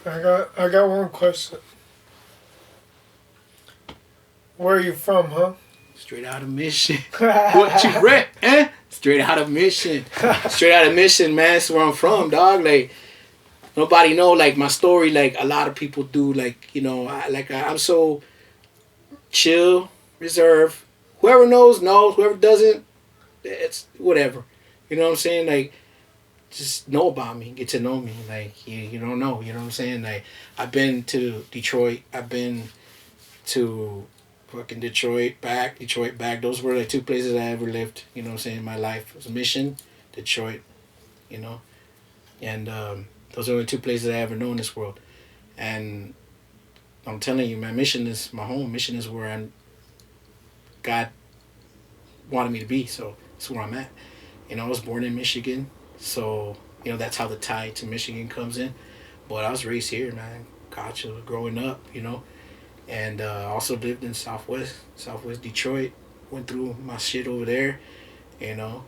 I got one question. Where are you from, huh? Straight out of Mission. What you rep, eh? Straight out of Mission. Straight out of Mission, man. That's where I'm from, dog. Like, nobody know, like, my story. Like, a lot of people do. Like, you know, I'm so chill, reserved. Whoever knows, knows. Whoever doesn't, it's whatever. You know what I'm saying? Like, just know about me. Get to know me. Like, you don't know. You know what I'm saying? Like, I've been to Detroit. I've been to fucking Detroit back. Those were like two places I ever lived, you know what I'm saying, in my life. It was Mission, Detroit, you know. And those are the two places I ever know in this world. And I'm telling you, man, Mission is my home. Mission is where God wanted me to be, so that's where I'm at. You know, I was born in Michigan, so, you know, that's how the tie to Michigan comes in. But I was raised here, man. Gotcha, growing up, you know. And also lived in Southwest Detroit. Went through my shit over there, you know.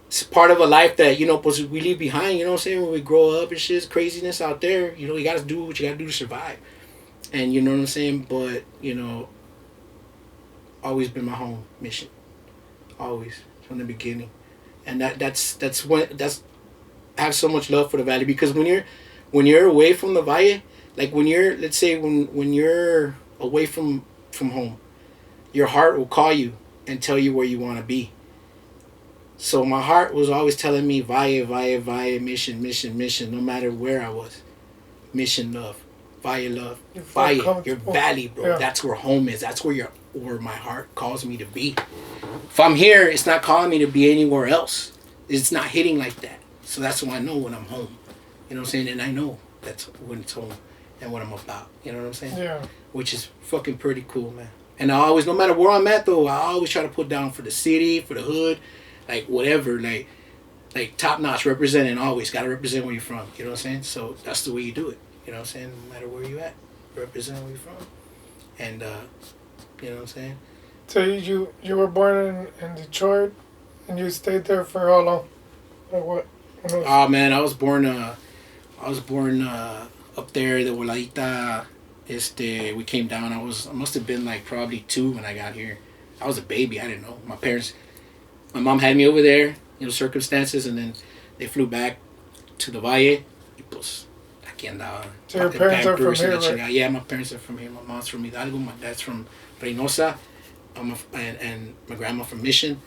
It's part of a life that, you know, we leave behind, you know what I'm saying? When we grow up and shit, craziness out there, you know, you got to do what you got to do to survive. And you know what I'm saying? But, you know, always been my home mission. Always, from the beginning. And that's I have so much love for the Valley, because when you're away from the Valle, like when you're, let's say when you're away from home, your heart will call you and tell you where you want to be. So my heart was always telling me Valle, Valle, Valle, mission, mission, mission, no matter where I was. Mission love, Valle love, Valle, your valley, bro. Yeah. That's where home is. That's where my heart calls me to be. If I'm here, it's not calling me to be anywhere else. It's not hitting like that. So that's when I know when I'm home. You know what I'm saying? And I know that's when it's home. And what I'm about, you know what I'm saying? Yeah. Which is fucking pretty cool, man. And I always, no matter where I'm at though, I always try to put down for the city, for the hood, like whatever, like top notch, representing always. Gotta represent where you're from, you know what I'm saying? So that's the way you do it, you know what I'm saying? No matter where you at, represent where you're from. And, you know what I'm saying? So you were born in Detroit, and you stayed there for how long? Like what? Oh man, I was born up there, the Walaita, we came down. I must have been like probably 2 when I got here. I was a baby. I didn't know. My mom had me over there, you know, circumstances, and then they flew back to the Valle. Y pues, aquí andaba. So your parents are from here, right? Yeah, my parents are from here. My mom's from Hidalgo. My dad's from Reynosa. And my grandma from Mission,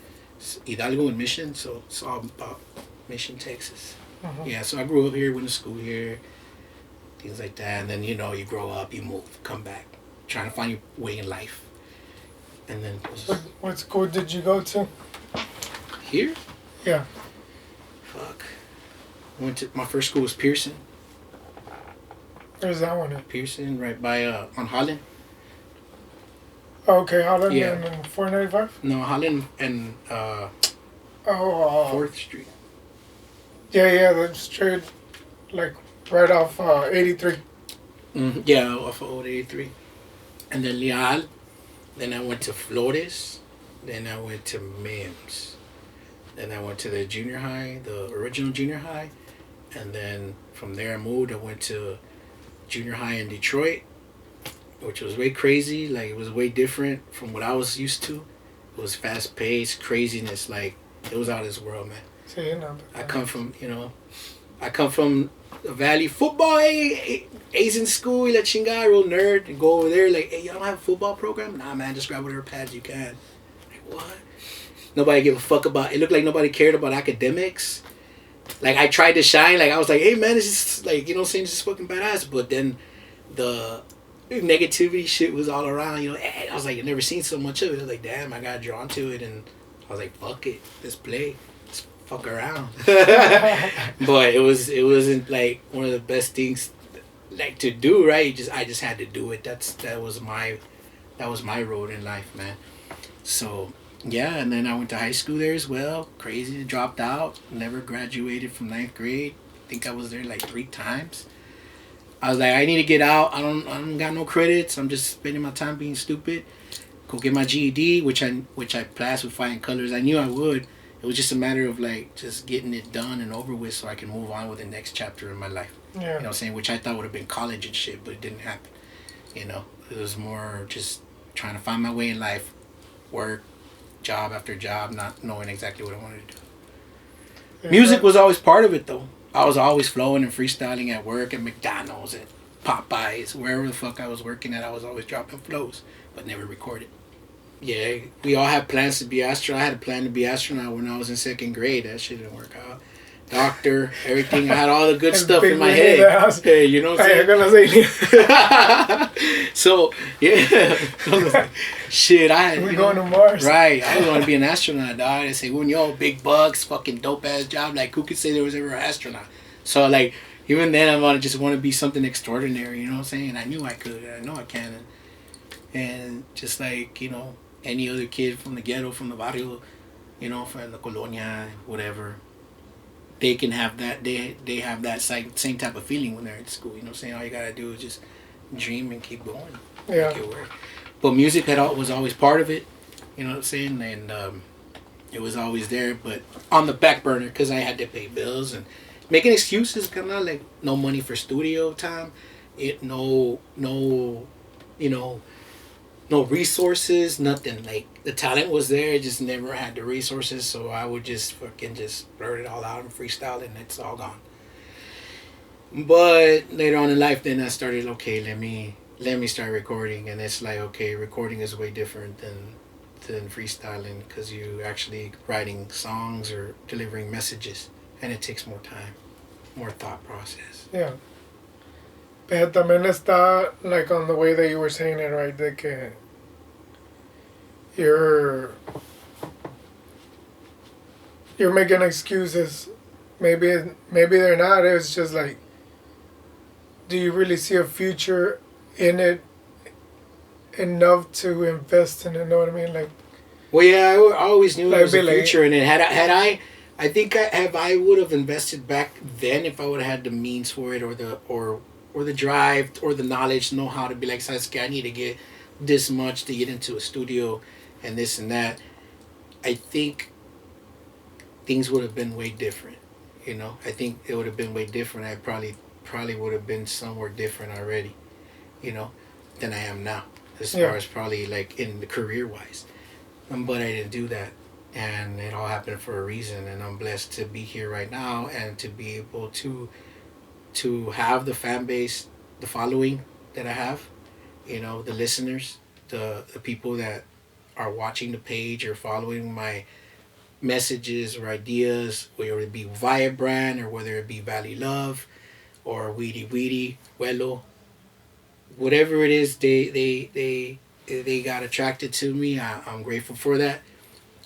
Hidalgo and Mission. So it's all about Mission, Texas. Uh-huh. Yeah, so I grew up here, went to school here. Things like that, and then, you know, you grow up, you move, come back, trying to find your way in life. And then what school did you go to? Here? Yeah. Fuck. My first school was Pearson. Where's that one at? Pearson, right by on Holland. Oh, okay, Holland, yeah. And 495? No, Holland and 4th Street. Yeah, that's straight, like right off 83. Mm-hmm. Yeah, off of Old 83. And then Leal. Then I went to Flores. Then I went to Mims. Then I went to the junior high, the original junior high. And then from there I moved. I went to junior high in Detroit, which was way crazy. Like, it was way different from what I was used to. It was fast paced, craziness. Like, it was out of this world, man. So, you know, I come from the Valley football, A's in school, la chingada, real nerd, and go over there like, hey, y'all don't have a football program? Nah, man, just grab whatever pads you can. Like, what? Nobody give a fuck about, it looked like nobody cared about academics. Like, I tried to shine, like, I was like, hey, man, this is, like, you know what I'm saying, this is fucking badass, but then the negativity shit was all around, you know, I was like, I've never seen so much of it. I was like, damn, I got drawn to it, and I was like, fuck it, let's play. Fuck around. But it wasn't like one of the best things like to do, right? I just had to do it. That was my road in life, man. So yeah, and then I went to high school there as well. Crazy, dropped out, never graduated from 9th grade. I think I was there like 3 times. I was like, I need to get out. I don't got no credits. I'm just spending my time being stupid. Go get my GED, which I passed with flying colors. I knew I would. It was just a matter of like just getting it done and over with so I can move on with the next chapter in my life. You know what I'm saying? Which I thought would have been college and shit, but it didn't happen. You know, it was more just trying to find my way in life, work, job after job, not knowing exactly what I wanted to do. Music was always part of it, though. I was always flowing and freestyling at work, at McDonald's, and Popeyes, wherever the fuck I was working at. I was always dropping flows, but never recorded. Yeah, we all had plans to be astronaut. I had a plan to be astronaut when I was in second grade. That shit didn't work out. Doctor, everything. I had all the good stuff in my head. Hey, you know what I'm saying? So, yeah. Shit, we're going to Mars. Right. I was going to be an astronaut, dog. I say, when yo, big bucks, fucking dope ass job. Like, who could say there was ever an astronaut? So, like, even then, I want to be something extraordinary, you know what I'm saying? I knew I could. I know I can. And just like, you know, any other kid from the ghetto, from the barrio, you know, from the colonia, whatever, they can have that. They have that same type of feeling when they're in school. You know what I'm saying? All you gotta do is just dream and keep going. Yeah. Make it work. But music was always part of it. You know what I'm saying? And it was always there, but on the back burner because I had to pay bills and making excuses. Kind of like no money for studio time. No, you know. No resources, nothing. Like, the talent was there, I just never had the resources, so I would just fucking just blurt it all out and freestyle it, and it's all gone. But later on in life, then I started, okay, let me start recording, and it's like, okay, recording is way different than freestyling, because you actually writing songs or delivering messages, and it takes more time, more thought process. Yeah. Pero también está, like, on the way that you were saying it, right, de que you're making excuses. Maybe they're not. It's just like, do you really see a future in it enough to invest in it? You know what I mean? Like, well, yeah, I always knew there was a future in it. I think I would have invested back then if I would have had the means for it, or the drive, or the knowledge, know how to be like, Sasuke, I need to get this much to get into a studio and this and that. I think things would have been way different. You know, I think it would have been way different. I probably would have been somewhere different already, you know, than I am now, as far as probably like in the career wise. But I didn't do that, and it all happened for a reason, and I'm blessed to be here right now and to be able to have the fan base, the following that I have, you know, the listeners, the people that are watching the page or following my messages or ideas, whether it be Via Brand or whether it be Valley Love or Weedy, Wello, whatever it is, they got attracted to me. I'm grateful for that,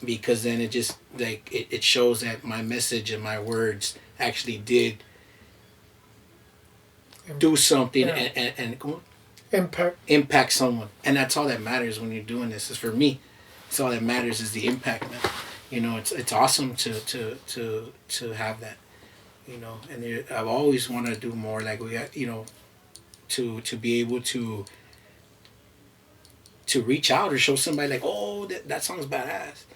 because then it just like it shows that my message and my words actually did do something and impact someone, and that's all that matters when you're doing this. Is for me, it's all that matters is the impact, man. You know, it's awesome to have that, you know. And I've always wanted to do more. Like, we got, you know, to be able to reach out or show somebody like, oh, that song's badass.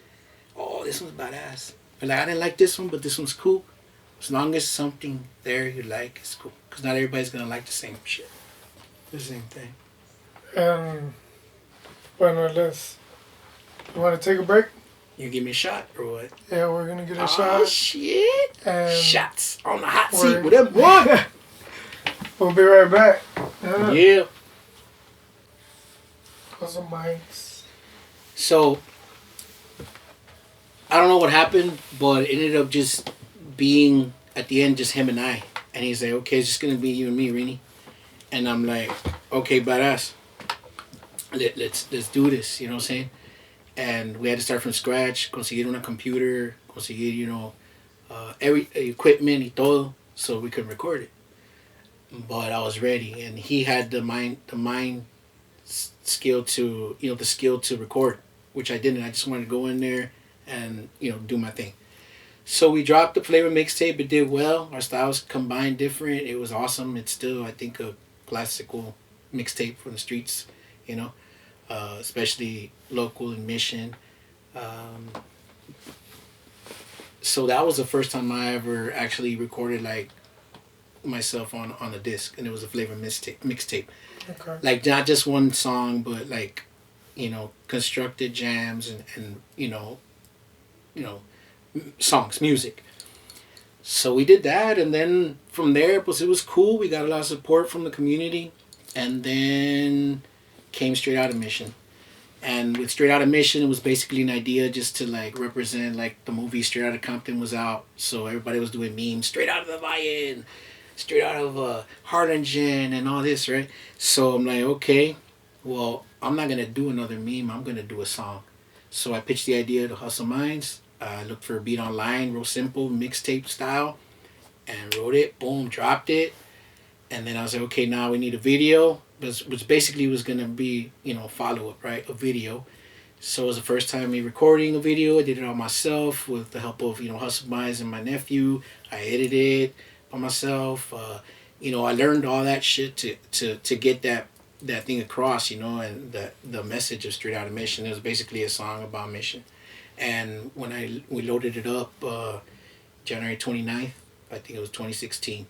Oh, this one's badass. But like, I didn't like this one, but this one's cool. As long as something there you like, it's cool. Because not everybody's going to like the same shit. The same thing. Bueno, you want to take a break? You give me a shot or what? Yeah, we're going to get a shot. Oh, shit. Shots on the hot seat with them one. We'll be right back. Yeah. Close the mics. So, I don't know what happened, but it ended up just being, at the end, just him and I. And he's like, okay, it's just going to be you and me, Rene. And I'm like, okay, badass. Let's do this, you know what I'm saying? And we had to start from scratch, conseguir una computer, conseguir, you know, every equipment y todo, so we could record it. But I was ready, and he had the mind skill to, you know, the skill to record, which I didn't. I just wanted to go in there and, you know, do my thing. So we dropped the Flavor mixtape. It did well. Our styles combined different. It was awesome. It's still, I think, a classical mixtape from the streets, you know, especially local in Mission. So that was the first time I ever actually recorded, like, myself on a disc, and it was a Flavor mixtape. Okay. Like not just one song, but like, constructed jams and songs, music. So we did that, and then from there, it was cool. We got a lot of support from the community, and then came Straight Outta Mission. And with Straight Outta Mission, it was basically an idea just to like represent like the movie Straight Outta Compton was out, so everybody was doing memes, straight out of the Valle, straight out of Harlingen, and all this, right? So I'm like, okay, well, I'm not gonna do another meme. I'm gonna do a song. So I pitched the idea to Hustle Minds. I looked for a beat online, real simple, mixtape style, and wrote it. Boom, dropped it. And then I was like, okay, now we need a video, which basically was going to be, follow up, right? A video. So it was the first time me recording a video. I did it all myself with the help of, Hustle Minds and my nephew. I edited it by myself. I learned all that shit to get that thing across, and the message of Straight Outta Mission. It was basically a song about mission. And when we loaded it up January 29th, I think it was 2016.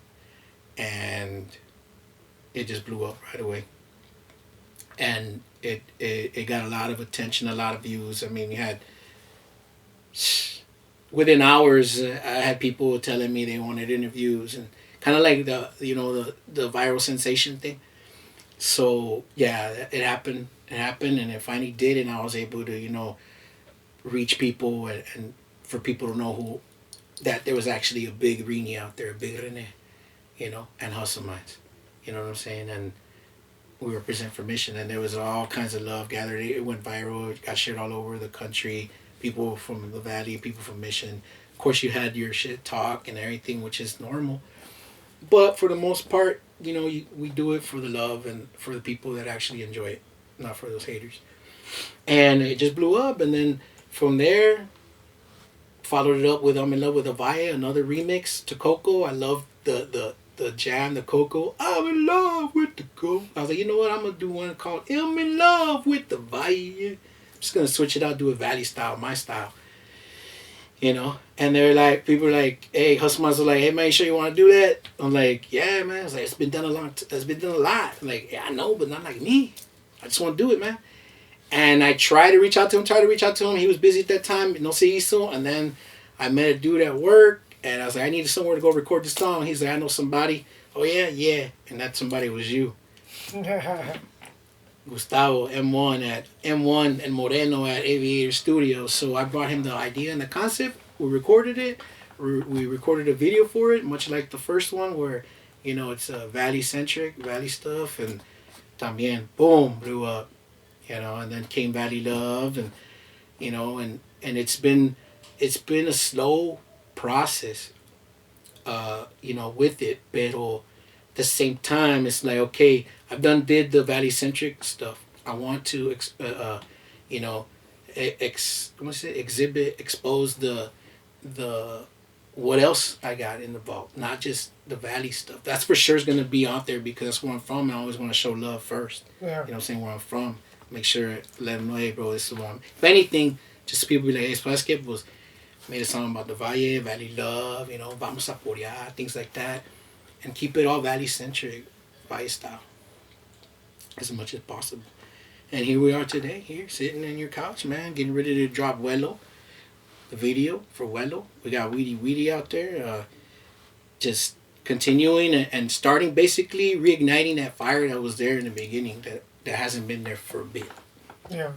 And it just blew up right away. And it got a lot of attention, a lot of views. I mean, you had, within hours, I had people telling me they wanted interviews, and kind of like the viral sensation thing. So yeah, it happened, and it finally did, and I was able to reach people, and for people to know that there was actually a big Rene out there, a big Rene. And Hustle Minds. You know what I'm saying? And we represent for Mission, and there was all kinds of love gathered. It went viral. It got shared all over the country. People from the Valley, people from Mission. Of course, you had your shit talk and everything, which is normal. But for the most part, we do it for the love and for the people that actually enjoy it, not for those haters. And it just blew up, and then from there, followed it up with I'm in Love with the Valle, another remix to Coco. I love the jam, the Coco. I'm in love with the Coco. I was like, you know what? I'm going to do one called I'm in Love with the Valle. I'm just going to switch it out, do it Valley style, my style. And they're like, people are like, hey, Hustle Minds are like, hey, man, you sure you want to do that? I'm like, yeah, man. I was like, it's been done a lot. I'm like, yeah, I know, but not like me. I just want to do it, man. And I tried to reach out to him. He was busy at that time, no se hizo. And then I met a dude at work. And I was like, I needed somewhere to go record the song. He's like, I know somebody. Oh, yeah, yeah. And that somebody was you. Gustavo, M1 and Moreno at Aviator Studios. So I brought him the idea and the concept. We recorded it. We recorded a video for it, much like the first one where, it's Valley-centric, Valley stuff. And también, boom, blew up. And then came Valley Love. And, and it's been a slow process, with it, but at the same time, it's like, okay, I've did the Valley centric stuff. I want to, expose the what else I got in the vault, not just the Valley stuff. That's for sure is gonna be out there because that's where I'm from. I always want to show love first. Yeah. You know what I'm saying? Where I'm from, make sure let them know, hey, bro, this is where I'm. If anything, just people be like, hey, Splasket was. Made a song about the Valle, Valley Love, Vamos a Porear, things like that. And keep it all Valley-centric, Valle style, as much as possible. And here we are today, here, sitting in your couch, man, getting ready to drop Wello, the video for Wello. We got Weedy Weedy out there, just continuing and starting, basically reigniting that fire that was there in the beginning that hasn't been there for a bit. Yeah.